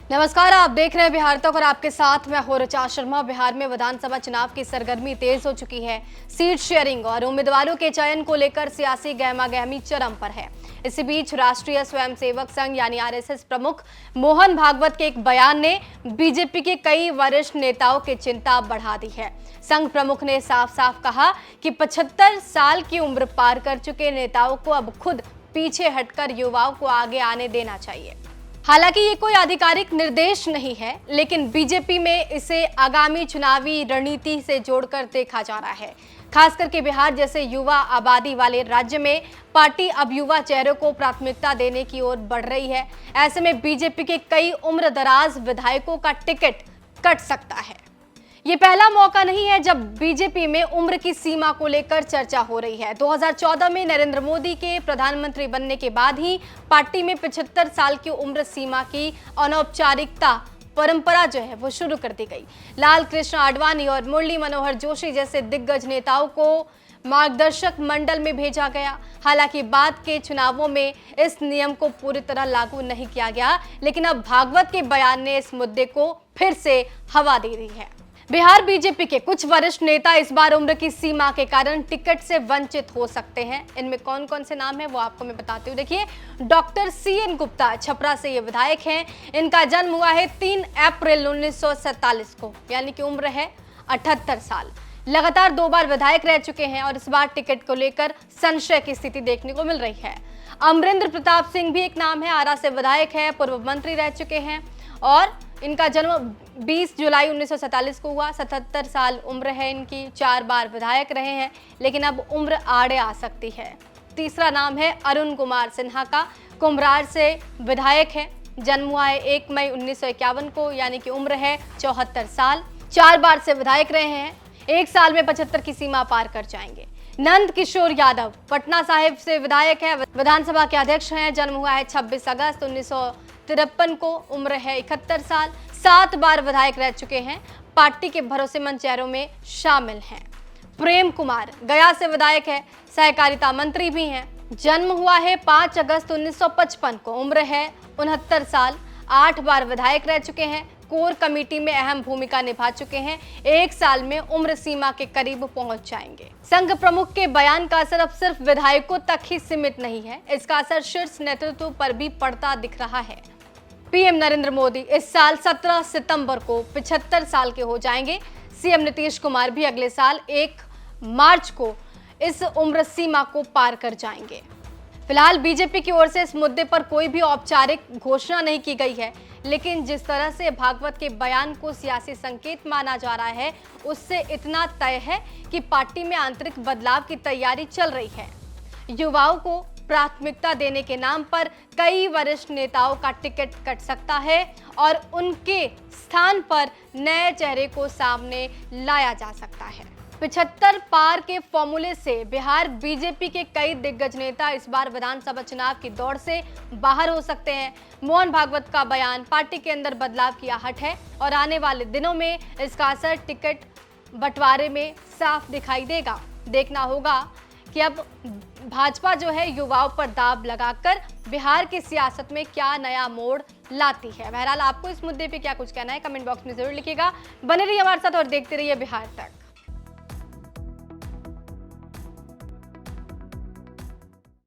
नमस्कार, आप देख रहे हैं बिहार तक और आपके साथ मैं हूं ऋचा शर्मा। बिहार में विधानसभा चुनाव की सरगर्मी तेज हो चुकी है। सीट शेयरिंग और उम्मीदवारों के चयन को लेकर सियासी गहमागहमी चरम पर है। इसी बीच राष्ट्रीय स्वयंसेवक संघ यानी आरएसएस प्रमुख मोहन भागवत के एक बयान ने बीजेपी के कई वरिष्ठ नेताओं की चिंता बढ़ा दी है। संघ प्रमुख ने साफ साफ कहा कि 75 साल की उम्र पार कर चुके नेताओं को अब खुद पीछे हटकर युवाओं को आगे आने देना चाहिए। हालांकि ये कोई आधिकारिक निर्देश नहीं है, लेकिन बीजेपी में इसे आगामी चुनावी रणनीति से जोड़कर देखा जा रहा है। खास करके बिहार जैसे युवा आबादी वाले राज्य में पार्टी अब युवा चेहरों को प्राथमिकता देने की ओर बढ़ रही है। ऐसे में बीजेपी के कई उम्रदराज विधायकों का टिकट कट सकता है। ये पहला मौका नहीं है जब बीजेपी में उम्र की सीमा को लेकर चर्चा हो रही है। 2014 में नरेंद्र मोदी के प्रधानमंत्री बनने के बाद ही पार्टी में 75 साल की उम्र सीमा की अनौपचारिकता परंपरा जो है वो शुरू कर दी गई। लाल कृष्ण आडवाणी और मुरली मनोहर जोशी जैसे दिग्गज नेताओं को मार्गदर्शक मंडल में भेजा गया। हालांकि बाद के चुनावों में इस नियम को पूरी तरह लागू नहीं किया गया, लेकिन अब भागवत के बयान ने इस मुद्दे को फिर से हवा दे दी है। बिहार बीजेपी के कुछ वरिष्ठ नेता इस बार उम्र की सीमा के कारण टिकट से वंचित हो सकते हैं। इनमें कौन कौन से नाम हैं वो आपको मैं बताती हूँ। देखिए, डॉक्टर सीएन गुप्ता छपरा से ये विधायक हैं। इनका जन्म हुआ है 3 अप्रैल 1947 को, यानी कि उम्र है 78 साल। लगातार 2 बार विधायक रह चुके हैं और इस बार टिकट को लेकर संशय की स्थिति देखने को मिल रही है। अमरिंदर प्रताप सिंह भी एक नाम है, आरा से विधायक है, पूर्व मंत्री रह चुके हैं और इनका जन्म 20 जुलाई 1947 को हुआ। 77 साल उम्र है इनकी, 4 बार विधायक रहे हैं, लेकिन अब उम्र आड़े आ सकती है। तीसरा नाम है अरुण कुमार सिन्हा का, कुम्हरार से विधायक है। जन्म हुआ है 1 मई 1951 को, यानी कि उम्र है 74 साल। 4 बार से विधायक रहे हैं, 1 साल में 75 की सीमा पार कर जाएंगे। नंद किशोर यादव पटना साहिब से विधायक है, विधानसभा के अध्यक्ष हैं। जन्म हुआ है 26 अगस्त 1953 को, उम्र है 71 साल। 7 बार विधायक रह चुके हैं, पार्टी के भरोसेमंद चेहरों में शामिल हैं। प्रेम कुमार गया से विधायक है, सहकारिता मंत्री भी हैं। जन्म हुआ है 5 अगस्त 1955 को, उम्र है 69 साल। 8 बार विधायक रह चुके हैं, कोर कमेटी में अहम भूमिका निभा चुके हैं। 1 साल में उम्र सीमा के करीब पहुंच जाएंगे। संघ प्रमुख के बयान का असर अब सिर्फ विधायकों तक ही सीमित नहीं है, इसका असर शीर्ष नेतृत्व पर भी पड़ता दिख रहा है। पीएम नरेंद्र मोदी इस साल 17 सितंबर को 75 साल के हो जाएंगे। सीएम नीतीश कुमार भी अगले साल 1 मार्च को इस उम्र सीमा को पार कर जाएंगे। फिलहाल बीजेपी की ओर से इस मुद्दे पर कोई भी औपचारिक घोषणा नहीं की गई है, लेकिन जिस तरह से भागवत के बयान को सियासी संकेत माना जा रहा है, उससे इतना तय है कि पार्टी में आंतरिक बदलाव की तैयारी चल रही है। युवाओं को प्राथमिकता देने के नाम पर कई वरिष्ठ नेताओं का टिकट कट सकता है और उनके स्थान पर नए चेहरे को सामने लाया जा सकता है। 75 पार के फॉर्मूले से बिहार बीजेपी के कई दिग्गज नेता इस बार विधानसभा चुनाव की दौड़ से बाहर हो सकते हैं। मोहन भागवत का बयान पार्टी के अंदर बदलाव की आहट है और आने वाले दिनों में इसका असर टिकट बंटवारे में साफ दिखाई देगा। देखना होगा कि अब भाजपा जो है युवाओं पर दाब लगाकर बिहार की सियासत में क्या नया मोड़ लाती है। बहरहाल आपको इस मुद्दे पे क्या कुछ कहना है, कमेंट बॉक्स में जरूर लिखिएगा। बने रहिए हमारे साथ और देखते रहिए बिहार तक।